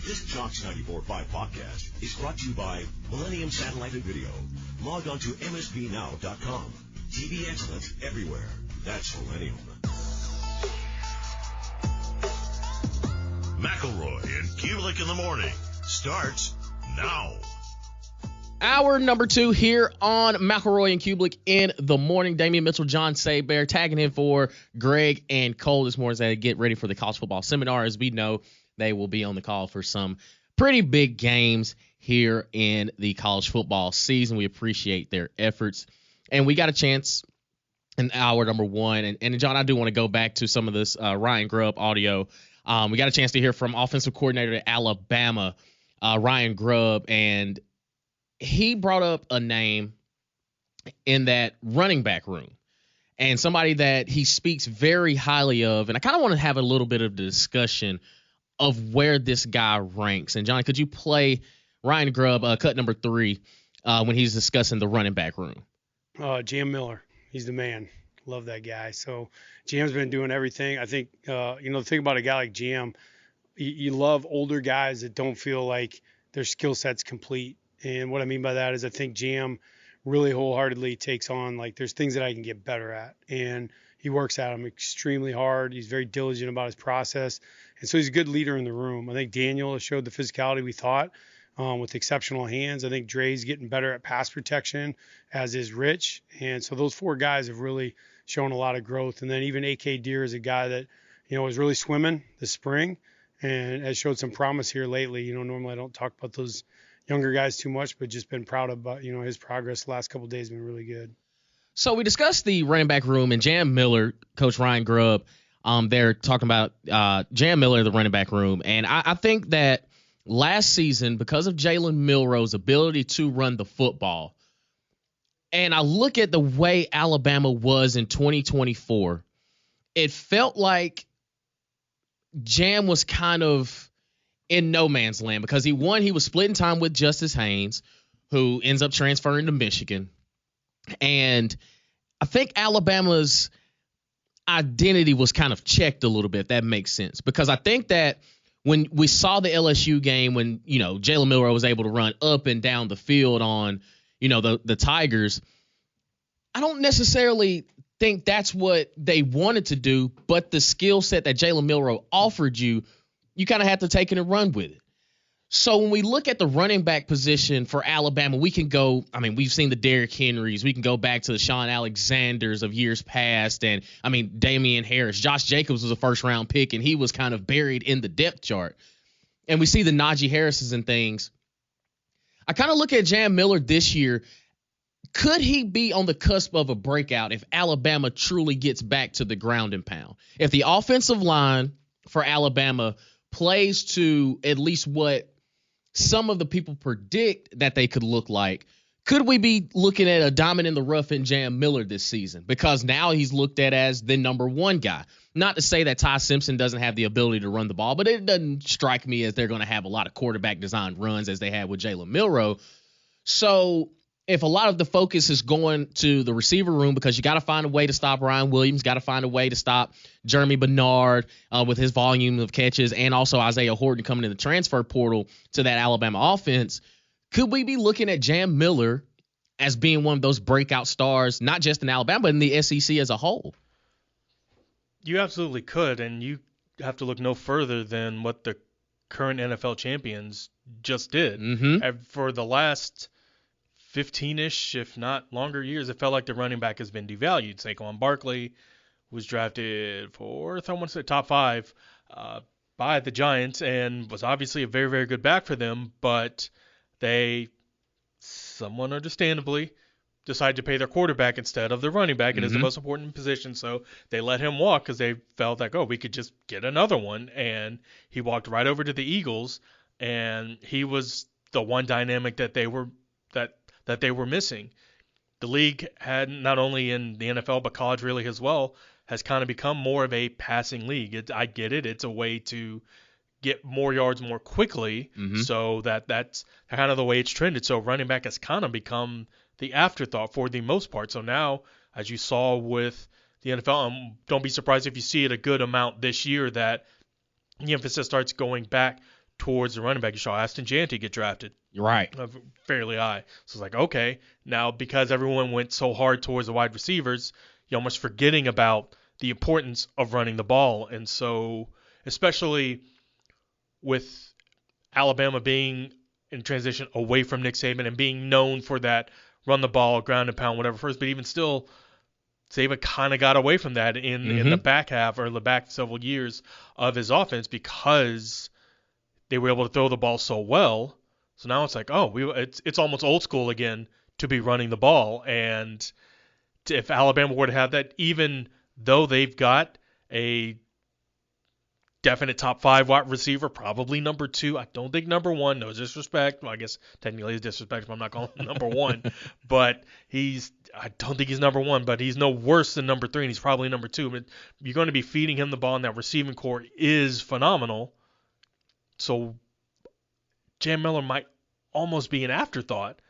This Jocks 94.5 podcast is brought to you by Millennium Satellite and Video. Log on to msbnow.com. TV excellence everywhere. That's Millennium. McElroy and Cubelic in the morning starts now. Hour number 2 here on McElroy and Cubelic in the morning. Damian Mitchell, John Sabear tagging in for Greg and Cole this morning as they get ready for the college football seminar. As we know, they will be on the call for some pretty big games here in the college football season. We appreciate their efforts. And we got a chance in hour number 1. And John, I do want to go back to some of this Ryan Grubb audio. We got a chance to hear from offensive coordinator at Alabama, Ryan Grubb, and he brought up a name in that running back room and somebody that he speaks very highly of. And I kind of want to have a little bit of discussion of where this guy ranks. And John, could you play Ryan Grubb, cut number 3, when he's discussing the running back room? Jam Miller, he's the man. Love that guy. So Jam's been doing everything. I think, the thing about a guy like Jam, you love older guys that don't feel like their skill set's complete. And what I mean by that is I think Jam really wholeheartedly takes on, like, there's things that I can get better at. And he works at them extremely hard. He's very diligent about his process. And so he's a good leader in the room. I think Daniel has showed the physicality we thought with exceptional hands. I think Dre's getting better at pass protection, as is Rich. And so those 4 guys have really shown a lot of growth. And then even A.K. Deere is a guy that, was really swimming this spring and has showed some promise here lately. Normally I don't talk about those younger guys too much, but just been proud about, his progress the last couple of days has been really good. So we discussed the running back room and Jam Miller, Coach Ryan Grubb. They're talking about Jam Miller, the running back room. And I think that last season, because of Jalen Milroe's ability to run the football, and I look at the way Alabama was in 2024, it felt like Jam was kind of in no man's land because he was splitting time with Justice Haynes, who ends up transferring to Michigan. And I think Alabama's identity was kind of checked a little bit, if that makes sense. Because I think that when we saw the LSU game, when, Jalen Milroe was able to run up and down the field on, the Tigers, I don't necessarily think that's what they wanted to do, but the skill set that Jalen Milroe offered you kind of have to take it and run with it. So when we look at the running back position for Alabama, we can go, we've seen the Derrick Henrys. We can go back to the Sean Alexanders of years past. And, Damian Harris. Josh Jacobs was a first-round pick, and he was kind of buried in the depth chart. And we see the Najee Harrises and things. I kind of look at Jam Miller this year. Could he be on the cusp of a breakout if Alabama truly gets back to the ground and pound? If the offensive line for Alabama plays to at least what some of the people predict that they could look like, could we be looking at a diamond in the rough in Jam Miller this season? Because now he's looked at as the number 1 guy. Not to say that Ty Simpson doesn't have the ability to run the ball, but it doesn't strike me as they're going to have a lot of quarterback designed runs as they had with Jalen Milroe. So if a lot of the focus is going to the receiver room because you got to find a way to stop Ryan Williams, got to find a way to stop Jeremy Bernard with his volume of catches, and also Isaiah Horton coming in the transfer portal to that Alabama offense, could we be looking at Jam Miller as being one of those breakout stars, not just in Alabama, but in the SEC as a whole? You absolutely could, and you have to look no further than what the current NFL champions just did. Mm-hmm. For the last 15-ish, if not longer years, it felt like the running back has been devalued. Saquon Barkley was drafted 4th, I want to say top 5, by the Giants, and was obviously a very, very good back for them, but they, somewhat understandably, decided to pay their quarterback instead of the running back. It is the most important position, so they let him walk because they felt like, we could just get another one, and he walked right over to the Eagles, and he was the one dynamic that they were missing. The league had, not only in the NFL but college really as well, has kind of become more of a passing league. I get it. It's a way to get more yards more quickly, so that's kind of the way it's trended. So running back has kind of become the afterthought for the most part. So now, as you saw with the NFL, don't be surprised if you see it a good amount this year, that the emphasis starts going back towards the running back. You saw Aston Janty get drafted Right. fairly high. So it's like, okay, now because everyone went so hard towards the wide receivers, you're almost forgetting about the importance of running the ball. And so, especially with Alabama being in transition away from Nick Saban and being known for that run the ball, ground and pound, whatever first, but even still, Saban kind of got away from that in the back half or the back several years of his offense because they were able to throw the ball so well. So now it's like, it's almost old school again to be running the ball. And if Alabama were to have that, even though they've got a definite top 5 wide receiver, probably number 2. I don't think number 1. No disrespect. Well, I guess technically it's disrespect. I'm not calling him number 1, but I don't think he's number 1, but he's no worse than number 3, and he's probably number 2. But you're going to be feeding him the ball, and that receiving core is phenomenal. So Jam Miller might almost be an afterthought,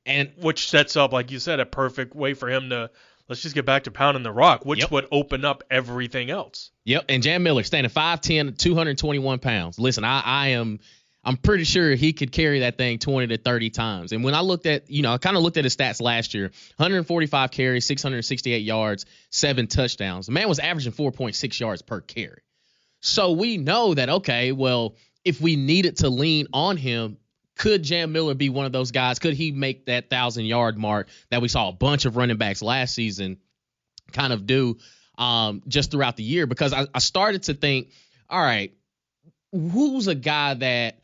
and which sets up, like you said, a perfect way for him to let's just get back to pounding the rock, which would open up everything else. Yep, and Jam Miller standing 5'10", 221 pounds. Listen, I'm pretty sure he could carry that thing 20 to 30 times. And when I looked at, I kind of looked at his stats last year, 145 carries, 668 yards, 7 touchdowns. The man was averaging 4.6 yards per carry. So we know that, okay, well, if we needed to lean on him, could Jam Miller be one of those guys? Could he make that 1,000-yard mark that we saw a bunch of running backs last season kind of do just throughout the year? Because I started to think, all right, who's a guy that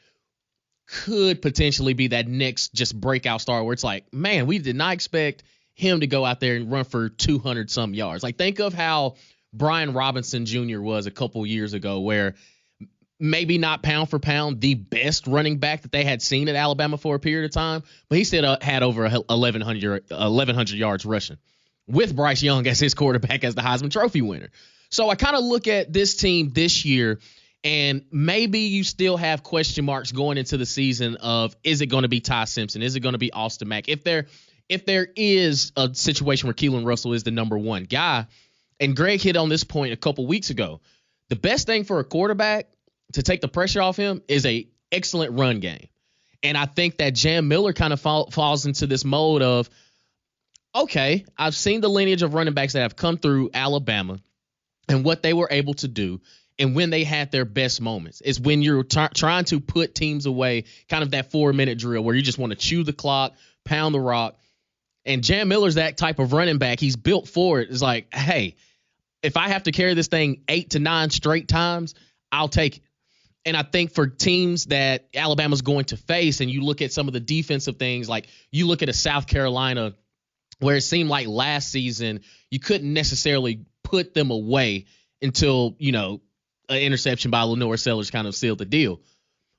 could potentially be that next just breakout star where it's like, man, we did not expect him to go out there and run for 200-some yards. Like, think of how Brian Robinson Jr. was a couple years ago, where maybe not pound for pound the best running back that they had seen at Alabama for a period of time, but he still had over 1,100 yards rushing with Bryce Young as his quarterback as the Heisman Trophy winner. So I kind of look at this team this year, and maybe you still have question marks going into the season of, is it going to be Ty Simpson? Is it going to be Austin Mack? If there is a situation where Keelan Russell is the number 1 guy, and Greg hit on this point a couple weeks ago, the best thing for a quarterback to take the pressure off him is a excellent run game. And I think that Jam Miller kind of falls into this mode of, okay, I've seen the lineage of running backs that have come through Alabama and what they were able to do. And when they had their best moments is when you're trying to put teams away, kind of that 4-minute drill where you just want to chew the clock, pound the rock. And Jam Miller's that type of running back. He's built for it. It's like, hey, if I have to carry this thing 8 to 9 straight times, I'll take it. And I think for teams that Alabama's going to face, and you look at some of the defensive things, like you look at a South Carolina where it seemed like last season you couldn't necessarily put them away until, an interception by Lenore Sellers kind of sealed the deal.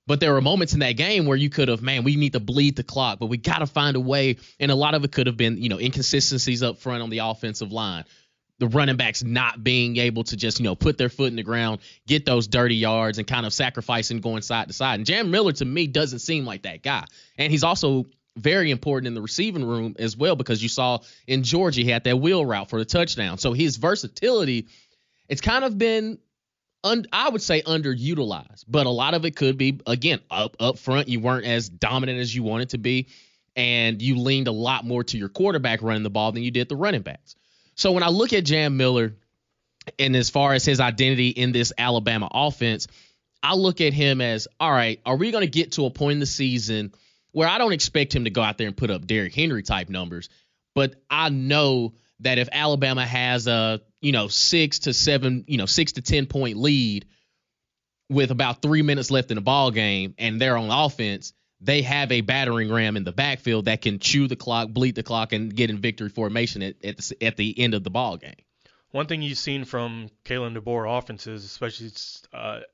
But there were moments in that game where you could have, we need to bleed the clock, but we got to find a way. And a lot of it could have been, inconsistencies up front on the offensive line. The running backs not being able to just, put their foot in the ground, get those dirty yards, and kind of sacrificing going side to side. And Jam Miller, to me, doesn't seem like that guy. And he's also very important in the receiving room as well, because you saw in Georgia, he had that wheel route for the touchdown. So his versatility, it's kind of been, I would say, underutilized. But a lot of it could be, again, up front, you weren't as dominant as you wanted to be, and you leaned a lot more to your quarterback running the ball than you did the running backs. So when I look at Jam Miller, and as far as his identity in this Alabama offense, I look at him as, all right, are we going to get to a point in the season where I don't expect him to go out there and put up Derrick Henry type numbers, but I know that if Alabama has a, 6 to 10 point lead with about 3 minutes left in the ball game and they're on offense, they have a battering ram in the backfield that can chew the clock, bleed the clock, and get in victory formation at the end of the ball game. One thing you've seen from Kalen DeBoer offenses, especially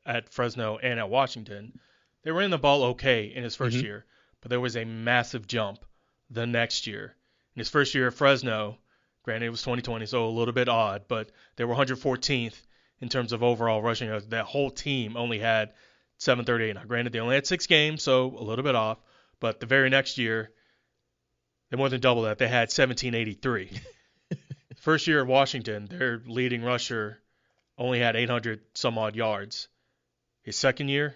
at Fresno and at Washington, they ran the ball okay in his first year, but there was a massive jump the next year. In his first year at Fresno, granted it was 2020, so a little bit odd, but they were 114th in terms of overall rushing. That whole team only had 738. Now, granted, they only had 6 games, so a little bit off. But the very next year, they more than doubled that. They had 1783. First year at Washington, their leading rusher only had 800 some odd yards. His second year,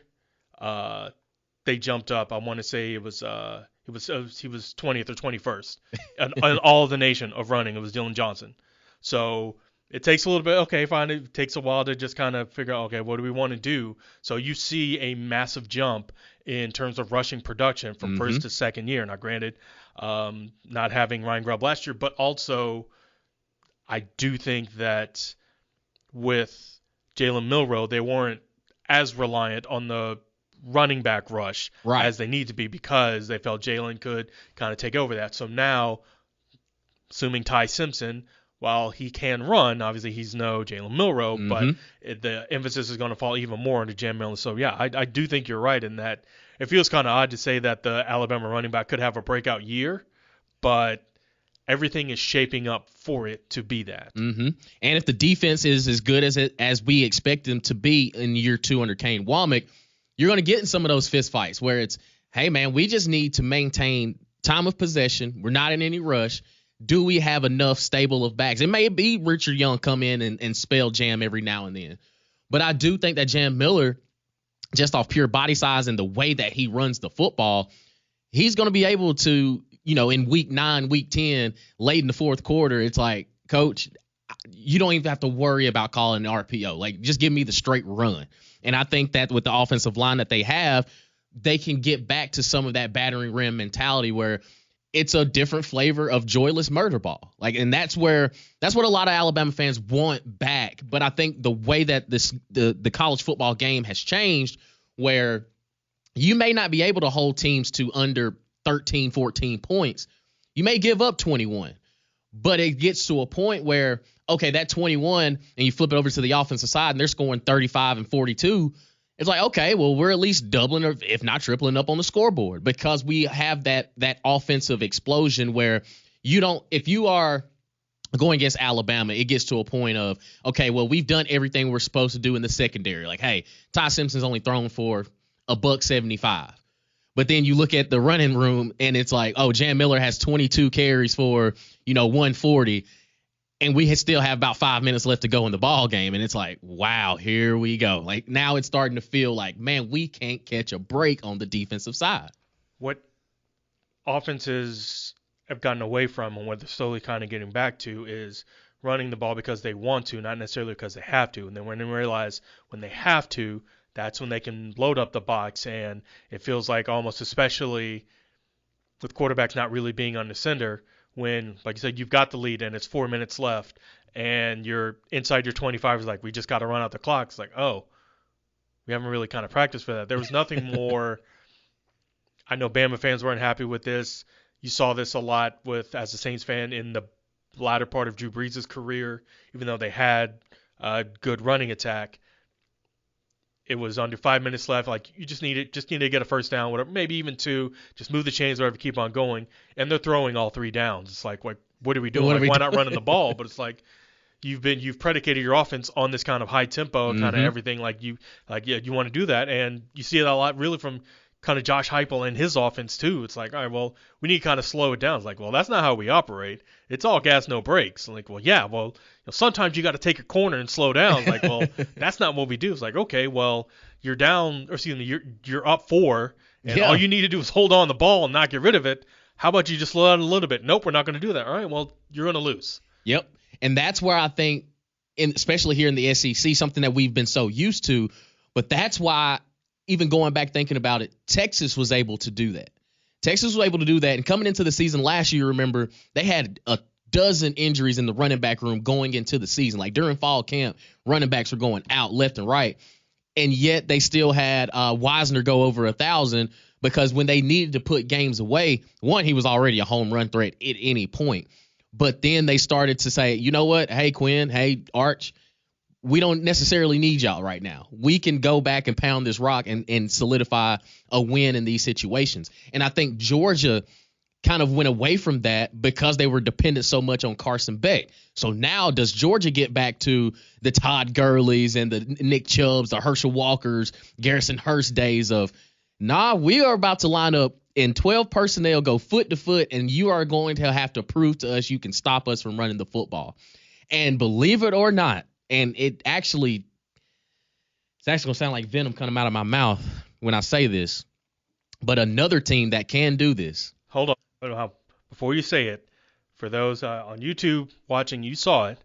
they jumped up. I want to say he was 20th or 21st on all of the nation of running. It was Dylan Johnson. So it takes a little bit. Okay, fine. It takes a while to just kind of figure out, okay, what do we want to do? So you see a massive jump in terms of rushing production from first to second year. Now, granted, not having Ryan Grubb last year, but also I do think that with Jalen Milroe, they weren't as reliant on the running back rush as they need to be because they felt Jalen could kind of take over that. So now, assuming Ty Simpson, while he can run, obviously he's no Jalen Milroe, but the emphasis is going to fall even more into Jam Miller. So, yeah, I do think you're right in that it feels kind of odd to say that the Alabama running back could have a breakout year, but everything is shaping up for it to be that. And if the defense is as good as we expect them to be in year 2 under Kane Womack, you're going to get in some of those fist fights where it's, hey, man, we just need to maintain time of possession. We're not in any rush. Do we have enough stable of backs? It may be Richard Young come in and spell Jam every now and then. But I do think that Jam Miller, just off pure body size and the way that he runs the football, he's going to be able to, in week 9, week 10, late in the fourth quarter, it's like, Coach, you don't even have to worry about calling an RPO. Like, just give me the straight run. And I think that with the offensive line that they have, they can get back to some of that battering ram mentality where it's a different flavor of joyless murder ball. And that's what a lot of Alabama fans want back. But I think the way that the college football game has changed, where you may not be able to hold teams to under 13, 14 points. You may give up 21, but it gets to a point where, okay, that 21, and you flip it over to the offensive side and they're scoring 35 and 42. It's like, okay, well, we're at least doubling or if not tripling up on the scoreboard because we have that offensive explosion where if you are going against Alabama, it gets to a point of, okay, well, we've done everything we're supposed to do in the secondary. Like, hey, Ty Simpson's only thrown for $175. But then you look at the running room and it's like, oh, Jam Miller has 22 carries for, 140. And we still have about 5 minutes left to go in the ball game. And it's like, wow, here we go. Like now it's starting to feel like, man, we can't catch a break on the defensive side. What offenses have gotten away from and what they're slowly kind of getting back to is running the ball because they want to, not necessarily because they have to. And then when they realize when they have to, that's when they can load up the box. And it feels like almost especially with quarterbacks not really being on the sender, when, like you said, you've got the lead and it's 4 minutes left and you're inside your 25 is like, we just got to run out the clock. It's like, oh, we haven't really kind of practiced for that. There was nothing more. I know Bama fans weren't happy with this. You saw this a lot as a Saints fan in the latter part of Drew Brees' career, even though they had a good running attack. It was under 5 minutes left. Like you just need to get a first down, whatever, maybe even 2. Just move the chains, whatever, keep on going. And they're throwing all 3 downs. It's like, what are we doing? Why not running the ball? But it's like you've predicated your offense on this kind of high tempo, kind of everything. You want to do that, and you see it a lot really from kind of Josh Heupel and his offense too. It's like, all right, well, we need to kind of slow it down. It's like, well, that's not how we operate. It's all gas, no brakes. I'm like, well, yeah, well, sometimes you got to take a corner and slow down. It's like, well, that's not what we do. It's like, okay, well, you're down, or excuse me, you're up 4, and all you need to do is hold on the ball and not get rid of it. How about you just slow down a little bit? Nope, we're not going to do that. All right, well, you're going to lose. Yep, and that's where I think, especially here in the SEC, something that we've been so used to, but that's why, even going back thinking about it, Texas was able to do that. And coming into the season last year, remember, they had a dozen injuries in the running back room going into the season. Like during fall camp, running backs were going out left and right. And yet they still had Wisner go over 1,000 because when they needed to put games away, one, he was already a home run threat at any point. But then they started to say, you know what? Hey, Quinn. Hey, Arch. We don't necessarily need y'all right now. We can go back and pound this rock and solidify a win in these situations. And I think Georgia kind of went away from that because they were dependent so much on Carson Beck. So now does Georgia get back to the Todd Gurleys and the Nick Chubbs, the Herschel Walkers, Garrison Hurst days of, we are about to line up in 12 personnel, go foot to foot, and you are going to have to prove to us you can stop us from running the football. And believe it or not, and it's actually going to sound like venom coming out of my mouth. when I say this, but another team that can do this. Hold on. Before you say it, for those on YouTube watching, you saw it.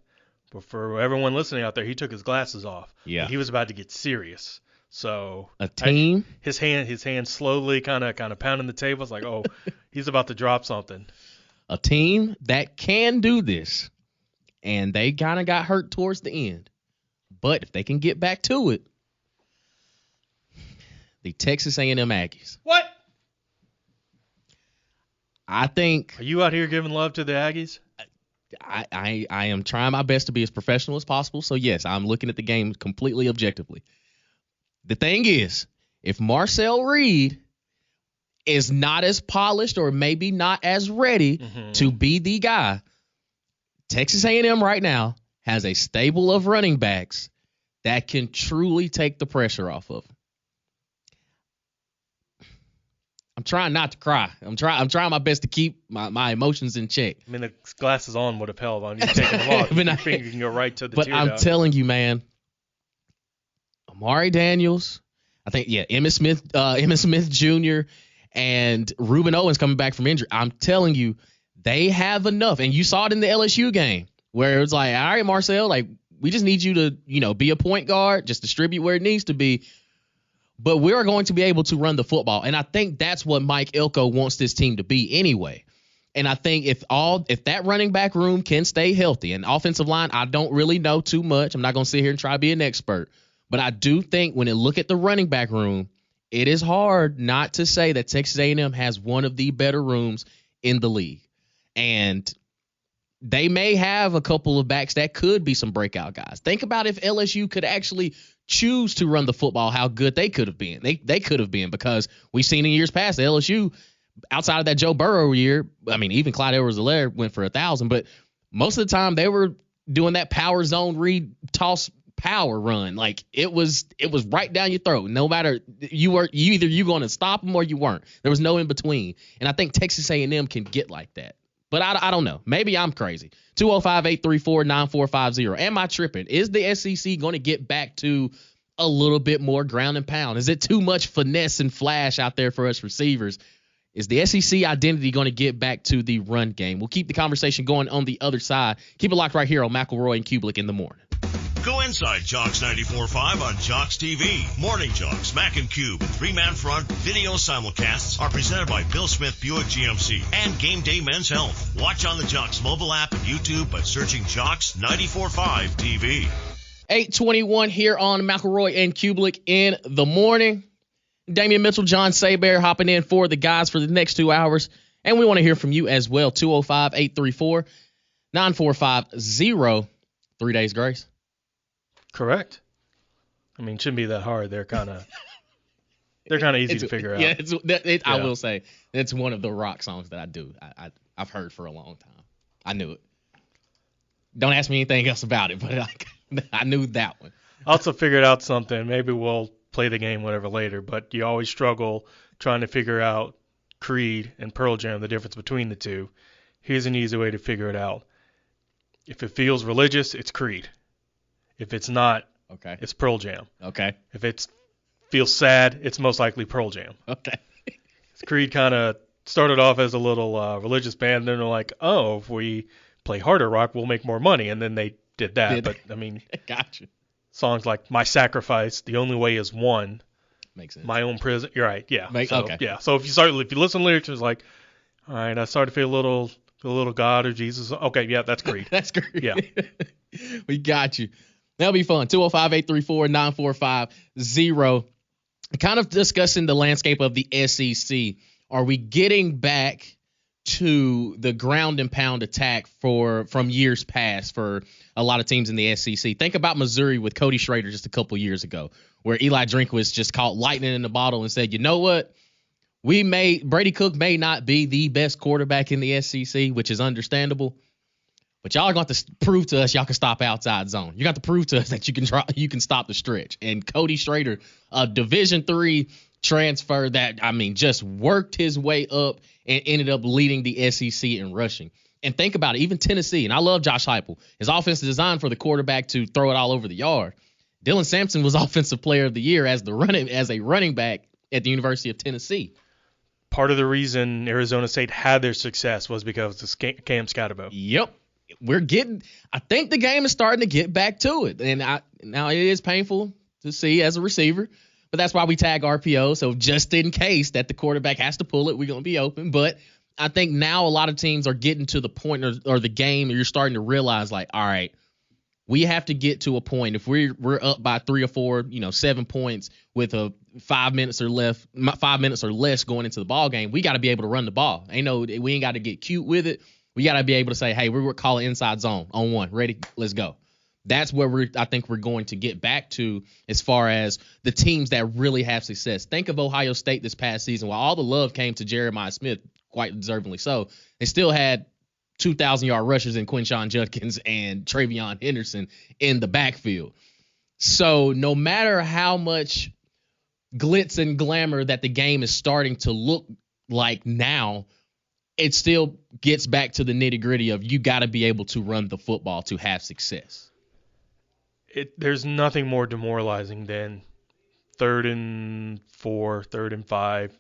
But for everyone listening out there, he took his glasses off. Yeah. He was about to get serious. So A team? His hand slowly kind of pounding the table. It's like, oh, he's about to drop something. A team that can do this, and they kind of got hurt towards the end. But if they can get back to it, the Texas A&M Aggies. What? I think Are you out here giving love to the Aggies? I am trying my best to be as professional as possible. So, yes, I'm looking at the game completely objectively. The thing is, if Marcel Reed is not as polished or maybe not as ready to be the guy, Texas A&M right now has a stable of running backs that can truly take the pressure off of him. I'm trying not to cry. I'm trying my best to keep my emotions in check. I mean, the glasses on would have held on you taking them off. Your finger can go right to the tear I'm duct. telling you, man, Amari Daniels, I think, Emmitt Smith Jr. and Reuben Owens coming back from injury. I'm telling you, they have enough. And you saw it in the LSU game where it was like, all right, Marcel, like, we just need you to, be a point guard, just distribute where it needs to be. But we're going to be able to run the football. And I think that's what Mike Elko wants this team to be anyway. And I think if that running back room can stay healthy, and offensive line, I don't really know too much. I'm not going to sit here and try to be an expert. But I do think when you look at the running back room, it is hard not to say that Texas A&M has one of the better rooms in the league. And they may have a couple of backs that could be some breakout guys. Think about if LSU could actually choose to run the football, how good they could have been. They could have been, because we've seen in years past LSU, outside of that Joe Burrow year, I mean, even Clyde Edwards-Helaire went for 1,000, but most of the time they were doing that power zone read toss power run. Like it was right down your throat. No matter you either you going to stop them or you weren't. There was no in between. And I think Texas A&M can get like that. But I don't know. Maybe I'm crazy. 205-834-9450. Am I tripping? Is the SEC going to get back to a little bit more ground and pound? Is it too much finesse and flash out there for us receivers? Is the SEC identity going to get back to the run game? We'll keep the conversation going on the other side. Keep it locked right here on McElroy and Cubelic in the morning. Go inside Jocks 94.5 on Jocks TV. Morning Jocks, Mac and Cube, and Three-Man Front video simulcasts are presented by Bill Smith Buick GMC and Game Day Men's Health. Watch on the Jocks mobile app and YouTube by searching Jocks 94.5 TV. 8:21 here on McElroy and Cubelic in the morning. Damian Mitchell, John Saber hopping in for the guys for the next 2 hours. And we want to hear from you as well. 205-834-9450. 3 days grace. Correct. I mean, it shouldn't be that hard. They're kind of easy to figure out. Yeah, I will say it's one of the rock songs that I do. I've heard for a long time. I knew it. Don't ask me anything else about it, but I knew that one. I also figured out something. Maybe we'll play the game whatever later, but you always struggle trying to figure out Creed and Pearl Jam, the difference between the two. Here's an easy way to figure it out. If it feels religious, it's Creed. If it's not, okay, it's Pearl Jam. Okay. If it feels sad, it's most likely Pearl Jam. Okay. Creed kind of started off as a little religious band, then they're like, oh, if we play harder rock, we'll make more money, and then they did that. But I mean, gotcha. Songs like My Sacrifice, The Only Way Is One, makes sense. My Own Prison. You're right. Yeah. Okay. Yeah. So if you listen to lyrics, it's like, all right, I started to feel a little God or Jesus. Okay. Yeah, that's Creed. That's Creed. Yeah. We got you. That'll be fun. 205-834-9450. Kind of discussing the landscape of the SEC. Are we getting back to the ground and pound attack from years past for a lot of teams in the SEC? Think about Missouri with Cody Schrader just a couple years ago, where Eli Drinkwitz just caught lightning in the bottle and said, you know what? Brady Cook may not be the best quarterback in the SEC, which is understandable, but y'all are going to prove to us y'all can stop outside zone. You got to prove to us that you can stop the stretch. And Cody Schrader, a Division III transfer that, I mean, just worked his way up and ended up leading the SEC in rushing. And think about it, even Tennessee, and I love Josh Heupel. His offense is designed for the quarterback to throw it all over the yard. Dylan Sampson was Offensive Player of the Year as a running back at the University of Tennessee. Part of the reason Arizona State had their success was because of Cam Scatterbo. Yep. I think the game is starting to get back to it. And now it is painful to see as a receiver, but that's why we tag RPO. So just in case that the quarterback has to pull it, we're going to be open. But I think now a lot of teams are getting to the point or the game, you're starting to realize like, all right, we have to get to a point. If we're up by 3 or 4, 7 points with 5 minutes or less going into the ball game, we got to be able to run the ball. We ain't got to get cute with it. We got to be able to say, hey, we're calling inside zone on 1. Ready? Let's go. That's where I think we're going to get back to as far as the teams that really have success. Think of Ohio State this past season. While all the love came to Jeremiah Smith, quite deservingly so, they still had 2,000-yard rushers in Quinshon Judkins and Travion Henderson in the backfield. So no matter how much glitz and glamour that the game is starting to look like now, it still gets back to the nitty-gritty of you got to be able to run the football to have success. There's nothing more demoralizing than 3rd and 4, 3rd and 5,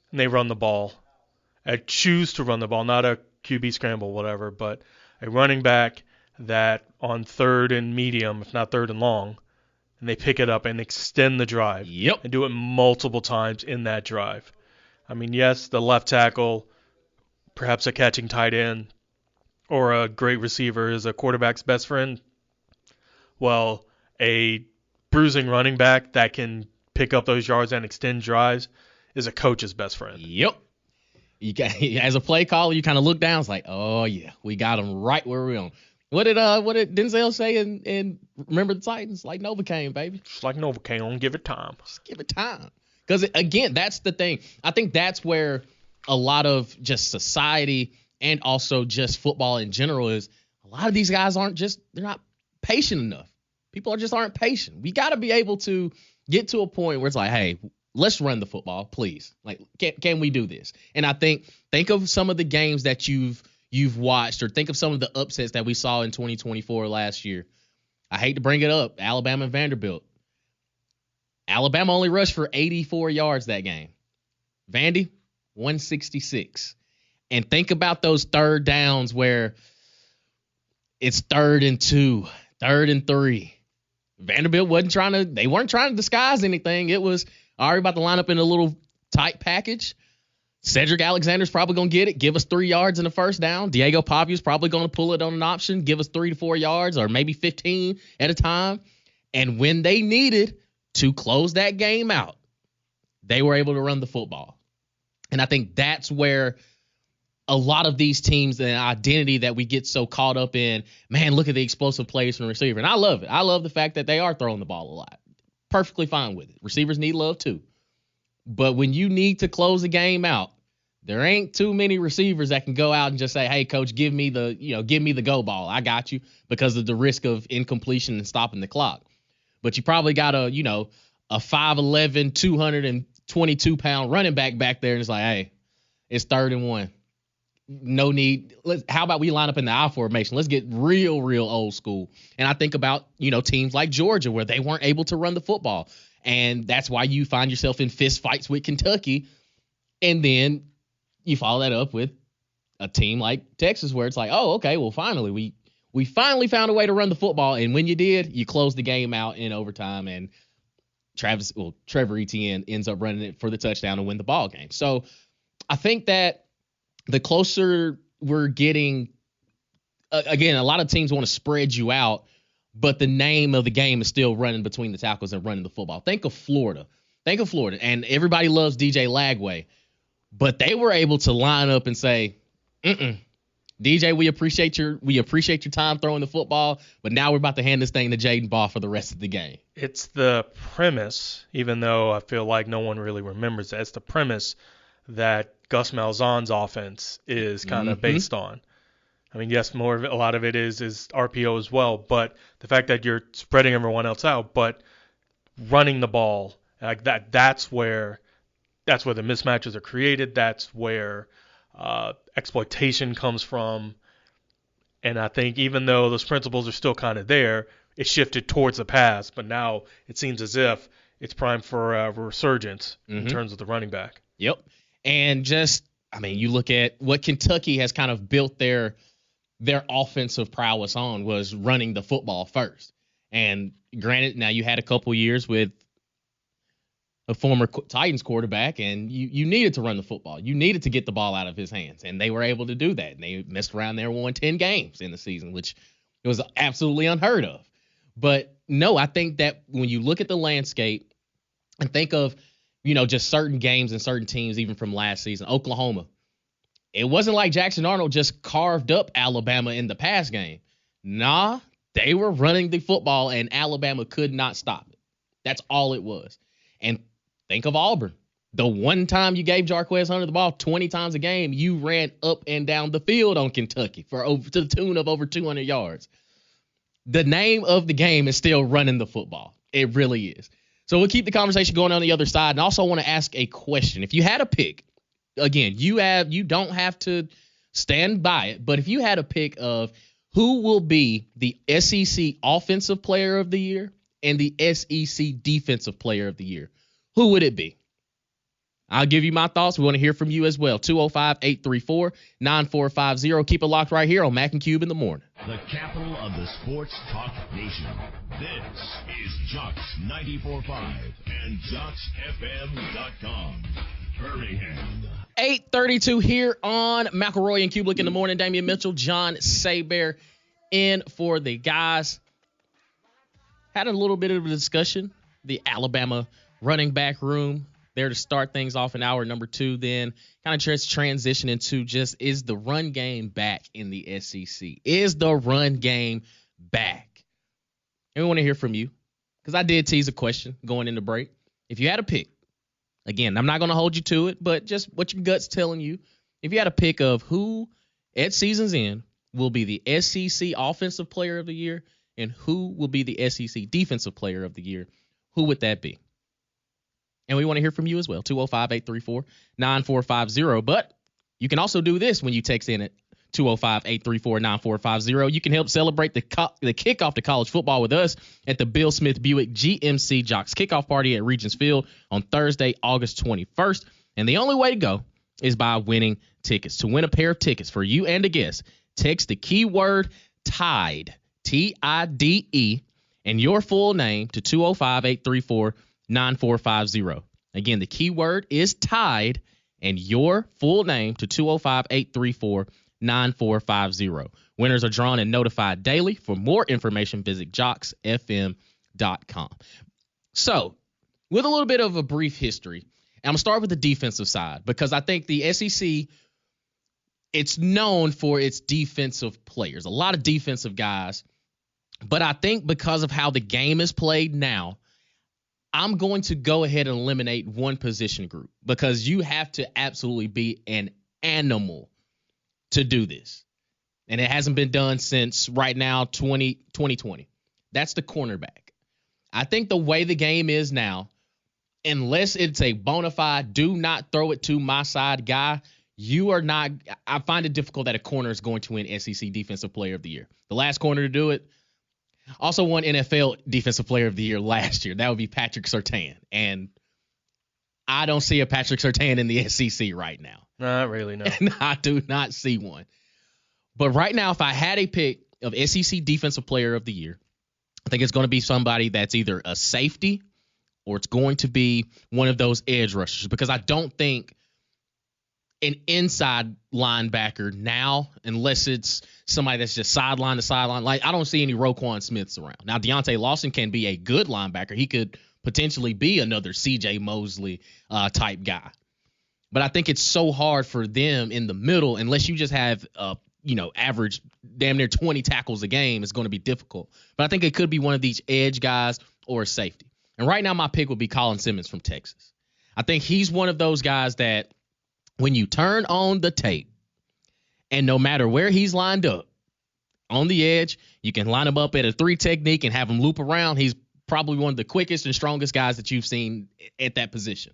and they run the ball. I choose to run the ball, not a QB scramble, whatever, but a running back that on 3rd and medium, if not 3rd and long, and they pick it up and extend the drive. Yep. And do it multiple times in that drive. I mean, yes, the left tackle, perhaps a catching tight end, or a great receiver is a quarterback's best friend. Well, a bruising running back that can pick up those yards and extend drives is a coach's best friend. Yep. As a play caller, you kind of look down. It's like, oh yeah, we got them right where we're on. What did Denzel say in Remember the Titans? Like Novocaine, baby. Just like Novocaine, don't give it time. Just give it time. Because again, that's the thing. I think that's where a lot of just society and also just football in general is. A lot of these guys they're not patient enough. People aren't patient. We got to be able to get to a point where it's like, hey, let's run the football, please. Like, can we do this? And I think of some of the games that you've watched, or think of some of the upsets that we saw in 2024 last year. I hate to bring it up, Alabama and Vanderbilt. Alabama only rushed for 84 yards that game. Vandy, 166. And think about those third downs where it's 3rd and 2, 3rd and 3. Vanderbilt weren't trying to disguise anything. It was already about to line up in a little tight package. Cedric Alexander's probably going to get it, give us 3 yards in the first down. Diego Papu's probably going to pull it on an option, give us 3 to 4 yards or maybe 15 at a time. And when they needed to close that game out, they were able to run the football. And I think that's where a lot of these teams, the identity that we get so caught up in, man, look at the explosive plays from the receiver. And I love it. I love the fact that they are throwing the ball a lot. Perfectly fine with it. Receivers need love too. But when you need to close the game out, there ain't too many receivers that can go out and just say, hey, coach, give me the go ball. I got you, because of the risk of incompletion and stopping the clock. But you probably got a 5'11", 222-pound running back there. And it's like, hey, it's 3rd and 1. No need. How about we line up in the I formation? Let's get real old school. And I think about, teams like Georgia where they weren't able to run the football. And that's why you find yourself in fist fights with Kentucky. And then you follow that up with a team like Texas where it's like, oh, okay, well, finally, we finally found a way to run the football. And when you did, you closed the game out in overtime. And Trevor Etienne ends up running it for the touchdown and win the ball game. So I think that the closer we're getting, again, a lot of teams want to spread you out, but the name of the game is still running between the tackles and running the football. Think of Florida. And everybody loves DJ Lagway, but they were able to line up and say, DJ, we appreciate your time throwing the football, but now we're about to hand this thing to Jaden Ball for the rest of the game. It's the premise, even though I feel like no one really remembers that. It's the premise that Gus Malzahn's offense is kind of based on. I mean, yes, a lot of it is RPO as well, but the fact that you're spreading everyone else out, but running the ball like that's where the mismatches are created. That's where exploitation comes from. And I think even though those principles are still kind of there, it shifted towards the pass, but now it seems as if it's prime for a resurgence in terms of the running back. Yep. And you look at what Kentucky has kind of built their offensive prowess on was running the football first. And granted, now you had a couple years with a former Titans quarterback, and you needed to run the football. You needed to get the ball out of his hands, and they were able to do that. And they messed around there and won 10 games in the season, which was absolutely unheard of. But no, I think that when you look at the landscape and think of, just certain games and certain teams, even from last season, Oklahoma, it wasn't like Jackson Arnold just carved up Alabama in the pass game. Nah, they were running the football, and Alabama could not stop it. That's all it was. And think of Auburn. The one time you gave Jarquez Hunter the ball 20 times a game, you ran up and down the field on Kentucky to the tune of over 200 yards. The name of the game is still running the football. It really is. So we'll keep the conversation going on the other side. And also want to ask a question. If you had a pick, again, you don't have to stand by it, but if you had a pick of who will be the SEC Offensive Player of the Year and the SEC Defensive Player of the Year, who would it be? I'll give you my thoughts. We want to hear from you as well. 205-834-9450. Keep it locked right here on Mac and Cube in the morning. The capital of the sports talk nation. This is Jocks 94.5 and JocksFM.com. Birmingham. 8:32 here on McElroy and Cubelic in the morning. Damian Mitchell, John Saber in for the guys. Had a little bit of a discussion. The Alabama running back room there to start things off in hour number 2. Then kind of just transition into is the run game back in the SEC? Is the run game back? And we want to hear from you because I did tease a question going into break. If you had a pick, again, I'm not going to hold you to it, but just what your gut's telling you. If you had a pick of who at season's end will be the SEC Offensive Player of the Year and who will be the SEC Defensive Player of the Year, who would that be? And we want to hear from you as well, 205-834-9450. But you can also do this when you text in at 205-834-9450. You can help celebrate the kickoff to college football with us at the Bill Smith Buick GMC Jocks Kickoff Party at Regents Field on Thursday, August 21st. And the only way to go is by winning tickets. To win a pair of tickets for you and a guest, text the keyword TIDE, TIDE, and your full name to 205-834-9450. Again, the keyword is TIDE and your full name to 205-834-9450. Winners are drawn and notified daily. For more information, visit JocksFM.com. So, with a little bit of a brief history, I'm going to start with the defensive side because I think the SEC, it's known for its defensive players, a lot of defensive guys. But I think because of how the game is played now, I'm going to go ahead and eliminate one position group because you have to absolutely be an animal to do this. And it hasn't been done since right now, 2020. That's the cornerback. I think the way the game is now, unless it's a bona fide do not throw it to my side guy, you are not. I find it difficult that a corner is going to win SEC Defensive Player of the Year. The last corner to do it also won NFL Defensive Player of the Year last year. That would be Patrick Surtain. And I don't see a Patrick Surtain in the SEC right now. Not really, no. And I do not see one. But right now, if I had a pick of SEC Defensive Player of the Year, I think it's going to be somebody that's either a safety or it's going to be one of those edge rushers because I don't think an inside linebacker now, unless it's somebody that's just sideline to sideline. Like, I don't see any Roquan Smiths around. Now, Deontay Lawson can be a good linebacker. He could potentially be another C.J. Mosley type guy. But I think it's so hard for them in the middle, unless you just have, average damn near 20 tackles a game, it's going to be difficult. But I think it could be one of these edge guys or a safety. And right now my pick would be Colin Simmons from Texas. I think he's one of those guys that when you turn on the tape and no matter where he's lined up on the edge, you can line him up at a 3 technique and have him loop around. He's probably one of the quickest and strongest guys that you've seen at that position.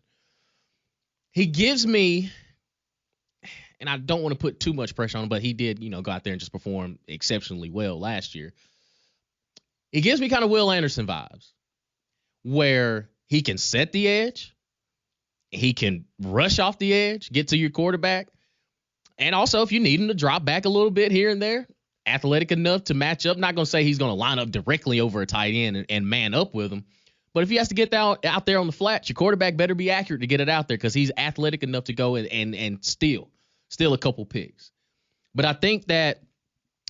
He gives me, and I don't want to put too much pressure on him, but he did, go out there and just perform exceptionally well last year. He gives me kind of Will Anderson vibes, where He can set the edge. He can rush off the edge, get to your quarterback. And also, if you need him to drop back a little bit here and there, athletic enough to match up. Not going to say he's going to line up directly over a tight end and man up with him. But if he has to get out there on the flats, your quarterback better be accurate to get it out there because he's athletic enough to go and steal a couple picks. But I think that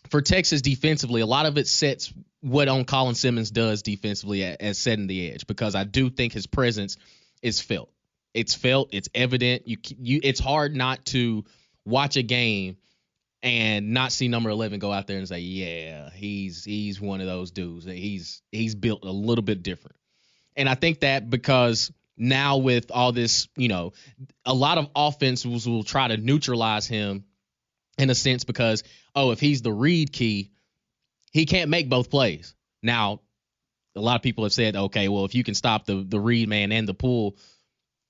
for Texas defensively, a lot of it sets what on Colin Simmons does defensively as setting the edge, because I do think his presence is felt. It's felt. It's evident. It's hard not to watch a game and not see number 11 go out there and say, yeah, he's one of those dudes. He's built a little bit different. And I think that because now with all this, a lot of offenses will try to neutralize him in a sense because, if he's the read key, he can't make both plays. Now, a lot of people have said, okay, well, if you can stop the read man and the pull,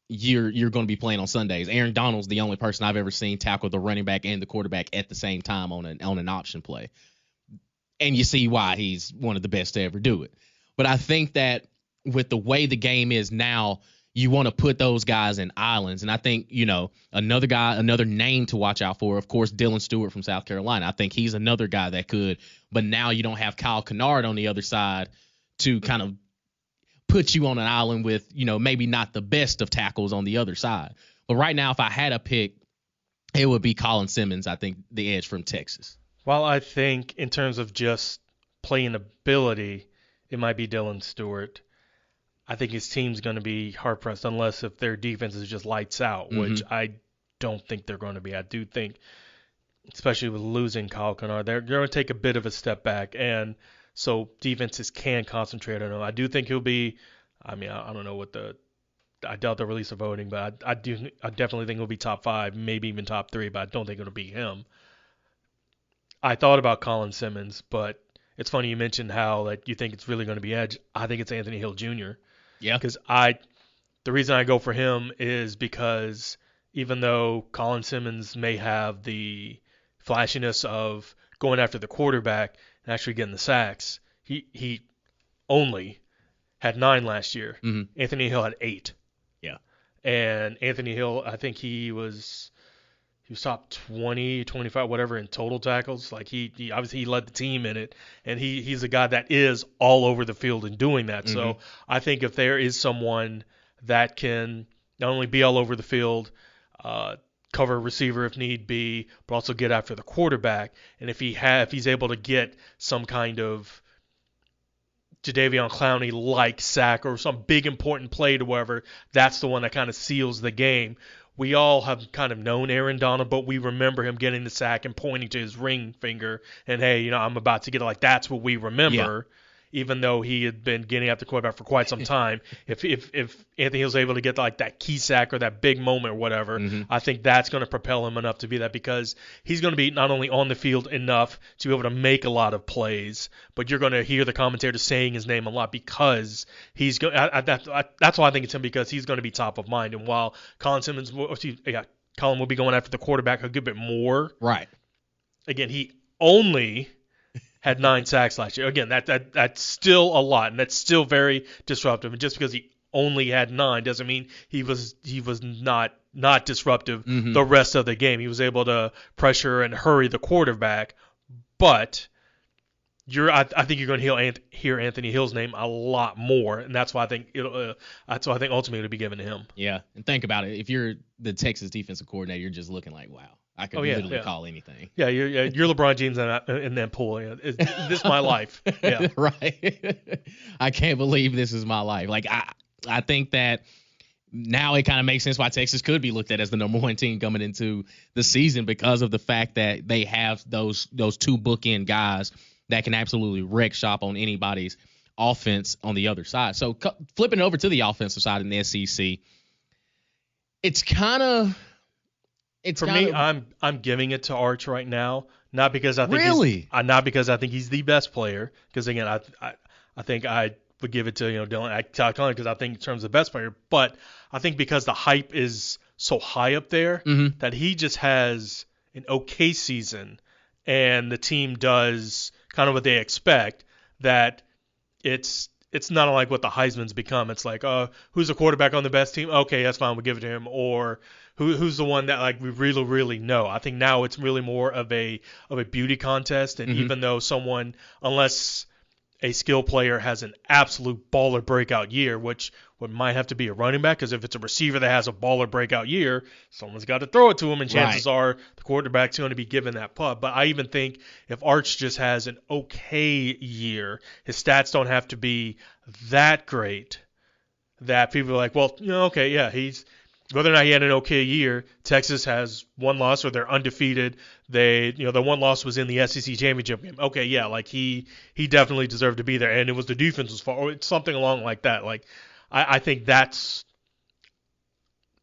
you're going to be playing on Sundays. Aaron Donald's the only person I've ever seen tackle the running back and the quarterback at the same time on an option play. And you see why he's one of the best to ever do it. But I think that with the way the game is now, you want to put those guys in islands. And I think, another name to watch out for, of course, Dylan Stewart from South Carolina. I think he's another guy that could, but now you don't have Kyle Kennard on the other side to kind of put you on an island with, maybe not the best of tackles on the other side. But right now, if I had a pick, it would be Colin Simmons, I think, the edge from Texas. Well, I think in terms of just playing ability, it might be Dylan Stewart. I think his team's going to be hard-pressed unless if their defense is just lights out, which I don't think they're going to be. I do think, especially with losing Kyle Kennard, they're going to take a bit of a step back, and so defenses can concentrate on him. I do think he'll be, I don't know I doubt they'll release a voting, but I definitely think he'll be top 5, maybe even top 3, but I don't think it'll be him. I thought about Colin Simmons, but it's funny you mentioned how you think it's really going to be edge. I think it's Anthony Hill Jr. Yeah. Because the reason I go for him is because even though Colin Simmons may have the flashiness of going after the quarterback and actually getting the sacks, he only had 9 last year. Mm-hmm. Anthony Hill had 8. Yeah. And Anthony Hill, I think he was top 20, 25, whatever in total tackles. He obviously he led the team in it, and he's a guy that is all over the field and doing that. Mm-hmm. So I think if there is someone that can not only be all over the field, cover a receiver if need be, but also get after the quarterback, and if he's able to get some kind of Jadeveon Clowney-like sack or some big important play to wherever, that's the one that kind of seals the game. We all have kind of known Aaron Donald, but we remember him getting the sack and pointing to his ring finger and, hey, I'm about to get it. That's what we remember, even though he had been getting after the quarterback for quite some time. If Anthony Hill's able to get that key sack or that big moment or whatever, I think that's going to propel him enough to be that, because he's going to be not only on the field enough to be able to make a lot of plays, but you're going to hear the commentator saying his name a lot because he's going. That's why I think it's him, because he's going to be top of mind. And while Colin will be going after the quarterback a good bit more. Right. Again, he only had 9 sacks last year. Again, that's still a lot, and that's still very disruptive. And just because he only had 9 doesn't mean he was not disruptive the rest of the game. He was able to pressure and hurry the quarterback, but I think you're going to hear Anthony Hill's name a lot more, and that's why I think ultimately it'll be given to him. Yeah, and think about it. If you're the Texas defensive coordinator, you're just looking like, wow. I could literally call anything. Yeah, you're LeBron James in that pool. Yeah. This is my life. Yeah. Right. I can't believe this is my life. I think that now it kind of makes sense why Texas could be looked at as the number 1 team coming into the season, because of the fact that they have those 2 bookend guys that can absolutely wreck shop on anybody's offense on the other side. So flipping over to the offensive side in the SEC, I'm giving it to Arch right now, not because I think not because I think he's the best player. Because again, I think I would give it to Dylan because I think in terms of best player, but I think because the hype is so high up there that he just has an okay season, and the team does kind of what they expect. That it's it's not like what the Heisman's become. It's like, who's the quarterback on the best team? Okay, that's fine. We'll give it to him. Or who's the one that like we really, really know? I think now it's really more of a beauty contest. And even though someone, unless a skill player has an absolute baller breakout year, which might have to be a running back, because if it's a receiver that has a baller breakout year, someone's got to throw it to him, and chances are the quarterback's going to be given that punt. But I even think if Arch just has an okay year, his stats don't have to be that great, that people are like, well, okay, yeah, whether or not he had an okay year. Texas has one loss, or they're undefeated. The one loss was in the SEC championship game. Okay, yeah, like he definitely deserved to be there, and it was the defense's fault, or something along like that. Like I think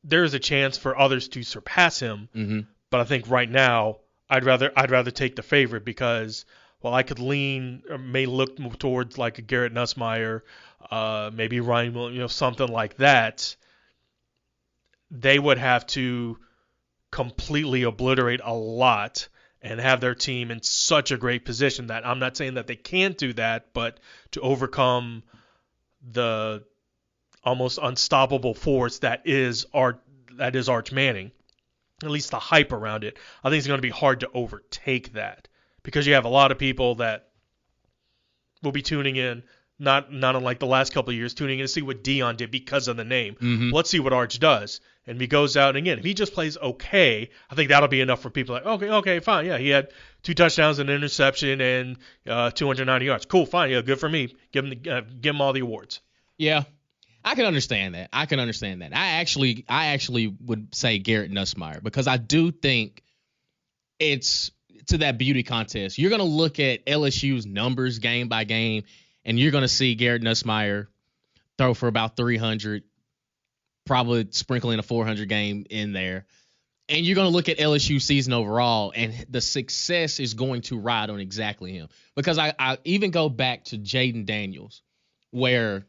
there's a chance for others to surpass him, but I think right now I'd rather take the favorite, because while I could lean or may look towards like a Garrett Nussmeier, maybe Ryan Williams, something like that, they would have to completely obliterate a lot and have their team in such a great position that I'm not saying that they can't do that, but to overcome the almost unstoppable force that is Arch Manning, at least the hype around it, I think it's going to be hard to overtake that, because you have a lot of people that will be tuning in, not unlike the last couple of years, tuning in to see what Deion did because of the name. Let's see what Arch does. And if he goes out, and again, if he just plays okay, I think that'll be enough for people like, okay, fine. Yeah, he had 2 touchdowns, an interception, and 290 yards. Cool, fine. Yeah, good for me. Give him all the awards. Yeah, I can understand that. I actually would say Garrett Nussmeier, because I do think it's to that beauty contest. You're going to look at LSU's numbers game by game, and you're going to see Garrett Nussmeier throw for about 300, probably sprinkling a 400 game in there. And you're going to look at LSU season overall, and the success is going to ride on exactly him. Because I even go back to Jaden Daniels, where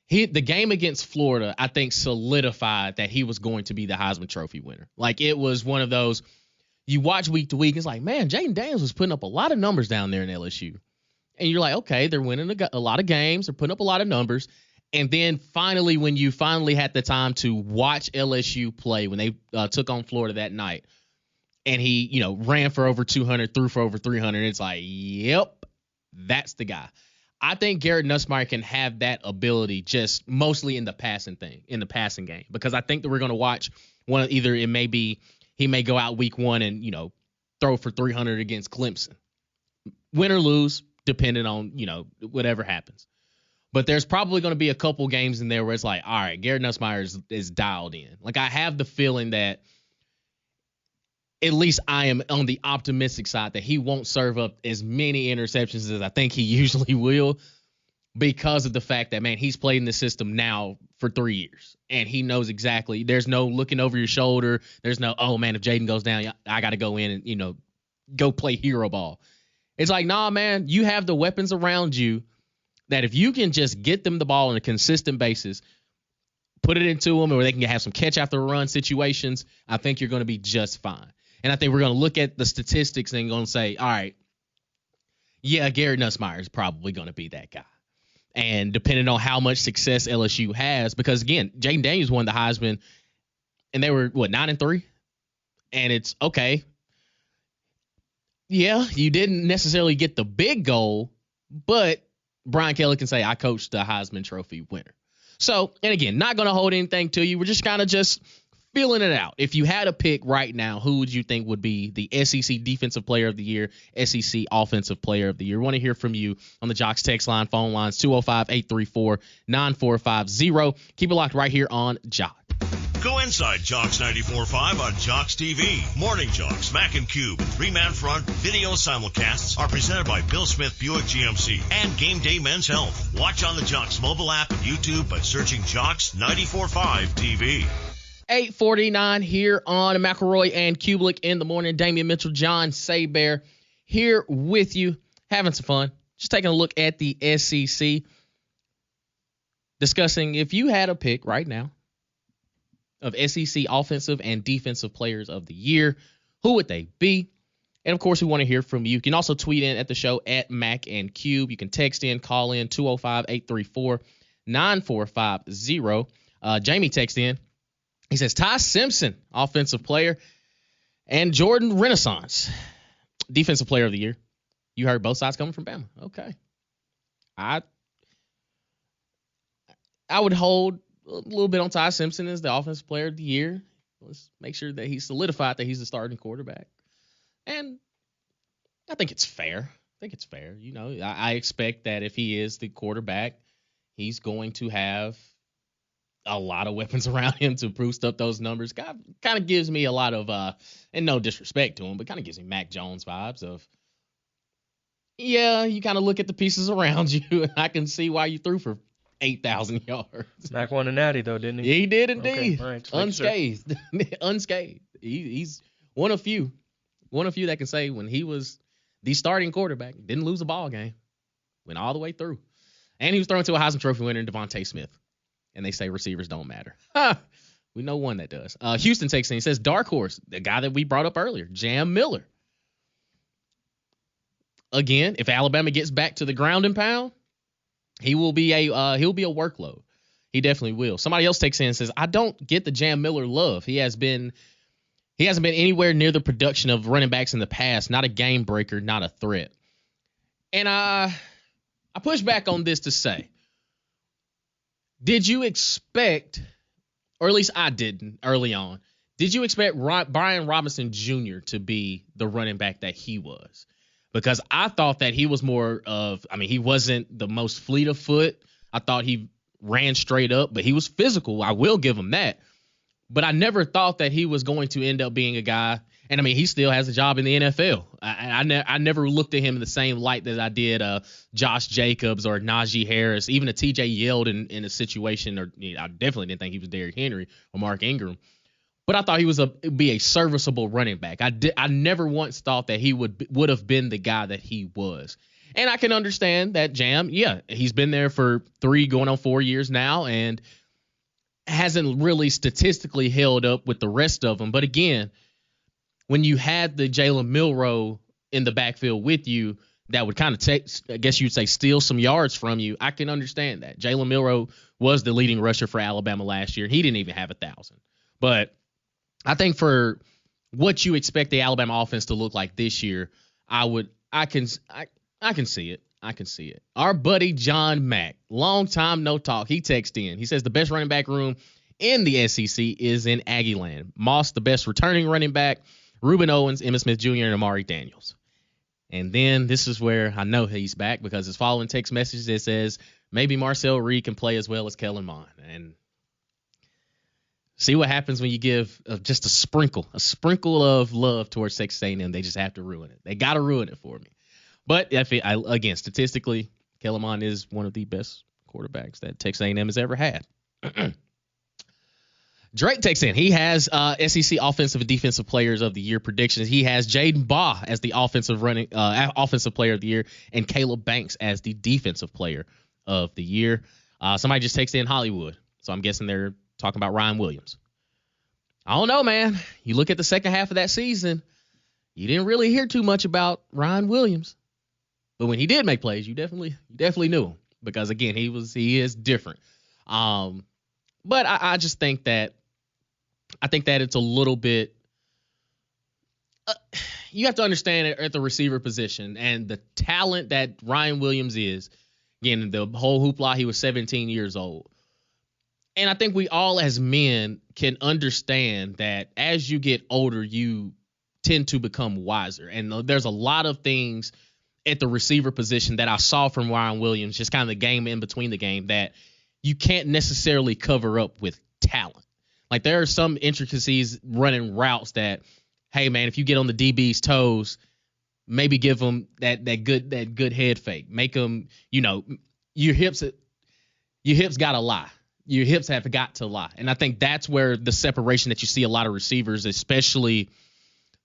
the game against Florida, I think, solidified that he was going to be the Heisman Trophy winner. Like, it was one of those, you watch week to week, it's like, man, Jaden Daniels was putting up a lot of numbers down there in LSU. And you're like, okay, they're winning a lot of games. They're putting up a lot of numbers. And then finally, when you finally had the time to watch LSU play, when they took on Florida that night, and he, ran for over 200, threw for over 300, it's like, yep, that's the guy. I think Garrett Nussmeier can have that ability, just mostly in the passing game, because I think that we're going to watch one. Either it may be he may go out week 1 and throw for 300 against Clemson, win or lose, depending on whatever happens. But there's probably going to be a couple games in there where it's like, all right, Garrett Nussmeier is dialed in. Like, I have the feeling that at least I am on the optimistic side that he won't serve up as many interceptions as I think he usually will, because of the fact that, man, he's played in the system now for 3 years, and he knows exactly. There's no looking over your shoulder. There's no, oh, man, if Jaden goes down, I got to go in and, go play hero ball. It's like, nah, man, you have the weapons around you that if you can just get them the ball on a consistent basis, put it into them, or they can have some catch after run situations, I think you're going to be just fine. And I think we're going to look at the statistics and going to say, all right, yeah, Garrett Nussmeier is probably going to be that guy. And depending on how much success LSU has, because, again, Jaden Daniels won the Heisman, and they were, 9-3? And it's, okay, yeah, you didn't necessarily get the big goal, but Brian Kelly can say, I coached the Heisman Trophy winner. So, and again, not going to hold anything to you. We're just kind of just feeling it out. If you had a pick right now, who would you think would be the SEC Defensive Player of the Year, SEC Offensive Player of the Year? We want to hear from you on the Jocks text line, phone lines, 205-834-9450. Keep it locked right here on Jock. Go inside Jocks 94.5 on Jocks TV. Morning Jocks, Mac and Cube, and 3-Man Front video simulcasts are presented by Bill Smith Buick GMC and Game Day Men's Health. Watch on the Jocks mobile app and YouTube by searching Jocks 94.5 TV. 8:49 here on McElroy and Cubelic in the morning. Damian Mitchell, John Saybear here with you, having some fun. Just taking a look at the SEC, discussing if you had a pick right now of SEC offensive and defensive players of the year, who would they be? And, of course, we want to hear from you. You can also tweet in at the show at Mac and Cube. You can text in, call in, 205-834-9450. Jamie texts in. He says, Ty Simpson, offensive player, and Jordan Renaissance, defensive player of the year. You heard both sides coming from Bama. Okay. I would hold a little bit on Ty Simpson as the offensive player of the year. Let's make sure that he's solidified that he's the starting quarterback. And I think it's fair. You know, I expect that if he is the quarterback, he's going to have a lot of weapons around him to boost up those numbers. Kind of gives me a lot of, and no disrespect to him, but kind of gives me Mac Jones vibes of, yeah, you kind of look at the pieces around you, and I can see why you threw for 8,000 yards. Mac won a natty, though, didn't he? Yeah, he did indeed. Okay. All right, unscathed. Unscathed. He's one of few that can say when he was the starting quarterback, didn't lose a ball game, went all the way through. And he was thrown to a Heisman Trophy winner in Devontae Smith. And they say receivers don't matter. We know one that does. Houston takes in. He says, dark horse, the guy that we brought up earlier, Jam Miller. Again, if Alabama gets back to the ground and pound, he'll be a workload. He definitely will. Somebody else takes in and says, I don't get the Jam Miller love. He hasn't been anywhere near the production of running backs in the past. Not a game breaker, not a threat. And I push back on this to say, did you expect, or at least I didn't early on, did you expect Brian Robinson Jr. to be the running back that he was? Because I thought that he was more of, he wasn't the most fleet of foot. I thought he ran straight up, but he was physical. I will give him that. But I never thought that he was going to end up being a guy. And he still has a job in the NFL. I never looked at him in the same light that I did Josh Jacobs or Najee Harris, even a TJ Yeldon in a situation. Or I definitely didn't think he was Derrick Henry or Mark Ingram. But I thought he would be a serviceable running back. I never once thought that he would have been the guy that he was. And I can understand that Jam, yeah, he's been there for 3 going on 4 years now and hasn't really statistically held up with the rest of them. But again, when you had the Jalen Milroe in the backfield with you, that would kind of take, I guess you'd say, steal some yards from you. I can understand that. Jalen Milroe was the leading rusher for Alabama last year, and he didn't even have 1,000. But I think for what you expect the Alabama offense to look like this year, I can see it. I can see it. Our buddy John Mack, long time no talk. He texted in. He says the best running back room in the SEC is in Aggieland. Moss, the best returning running back. Reuben Owens, Emmitt Smith Jr., and Amari Daniels. And then this is where I know he's back because his following text message that says maybe Marcel Reed can play as well as Kellen Mond. And see what happens when you give just a sprinkle of love towards Texas A&M. They just have to ruin it. They got to ruin it for me. But again, statistically, Kellen Mond is one of the best quarterbacks that Texas A&M has ever had. Drake takes in. He has SEC Offensive and Defensive Players of the Year predictions. He has Jaden Baugh as the Offensive Player of the Year and Caleb Banks as the Defensive Player of the Year. Somebody just texted in Hollywood, so I'm guessing they're talking about Ryan Williams. I don't know, man. You look at the second half of that season, you didn't really hear too much about Ryan Williams. But when he did make plays, you definitely knew him because, again, he is different. But I just think that it's a little bit you have to understand at the receiver position and the talent that Ryan Williams is. Again, the whole hoopla, he was 17 years old. And I think we all as men can understand that as you get older, you tend to become wiser. And there's a lot of things at the receiver position that I saw from Ryan Williams, just kind of the game in between the game, that you can't necessarily cover up with talent. Like there are some intricacies running routes that, hey man, if you get on the DB's toes, maybe give them that good head fake. Make them, your hips got to lie. Your hips have got to lie. And I think that's where the separation that you see a lot of receivers, especially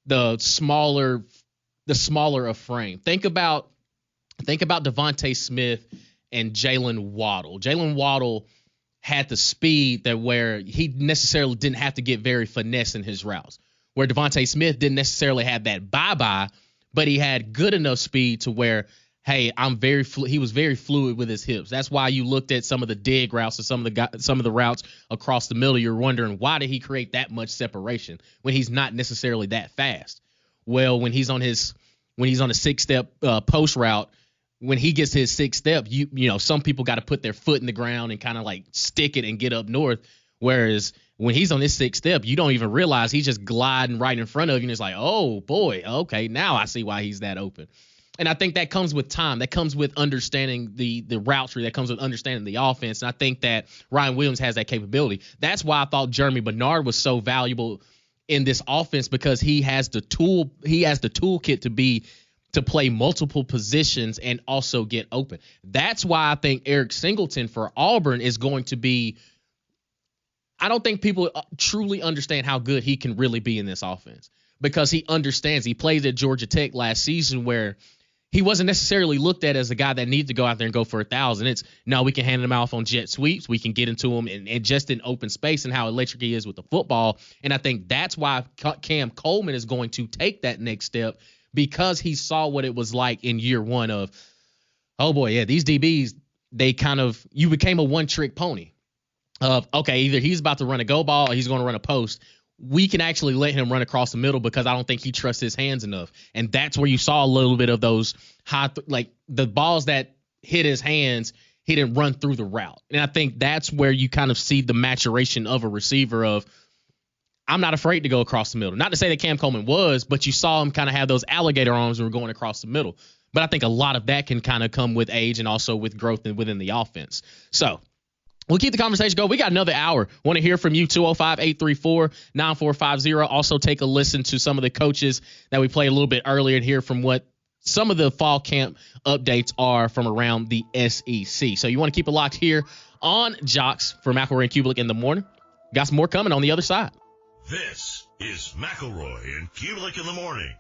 the smaller of frame. Think about Devontae Smith and Jalen Waddle. Jalen Waddle had the speed that where he necessarily didn't have to get very finesse in his routes. Where Devontae Smith didn't necessarily have that bye-bye, but he had good enough speed to where, hey, he was very fluid with his hips. That's why you looked at some of the dig routes or some of the routes across the middle. You're wondering, why did he create that much separation when he's not necessarily that fast? Well, when he's on a 6-step post route, when he gets his 6th step, you know, some people got to put their foot in the ground and kind of like stick it and get up north. Whereas when he's on his 6th step, you don't even realize he's just gliding right in front of you. And it's like, oh boy, okay, now I see why he's that open. And I think that comes with time. That comes with understanding the route tree. That comes with understanding the offense. And I think that Ryan Williams has that capability. That's why I thought Jeremy Bernard was so valuable in this offense, because he has the toolkit to play multiple positions and also get open. That's why I think Eric Singleton for Auburn is going to be. I don't think people truly understand how good he can really be in this offense, because he understands. He played at Georgia Tech last season where he wasn't necessarily looked at as a guy that needs to go out there and go for 1,000. It's, no, we can hand him off on jet sweeps. We can get into him and just in open space, and how electric he is with the football. And I think that's why Cam Coleman is going to take that next step, because he saw what it was like in year one of, oh boy, yeah, these DBs, you became a one-trick pony of, okay, either he's about to run a go ball or he's going to run a post. We can actually let him run across the middle, because I don't think he trusts his hands enough. And that's where you saw a little bit of those like the balls that hit his hands, he didn't run through the route. And I think that's where you kind of see the maturation of a receiver of, I'm not afraid to go across the middle. Not to say that Cam Coleman was, but you saw him kind of have those alligator arms when we're going across the middle. But I think a lot of that can kind of come with age and also with growth within the offense. So we'll keep the conversation going. We got another hour. Want to hear from you, 205-834-9450. Also take a listen to some of the coaches that we played a little bit earlier and hear from what some of the fall camp updates are from around the SEC. So you want to keep it locked here on Jocks for McElroy and Cubelic in the morning. Got some more coming on the other side. This is McElroy and Cubelic in the morning.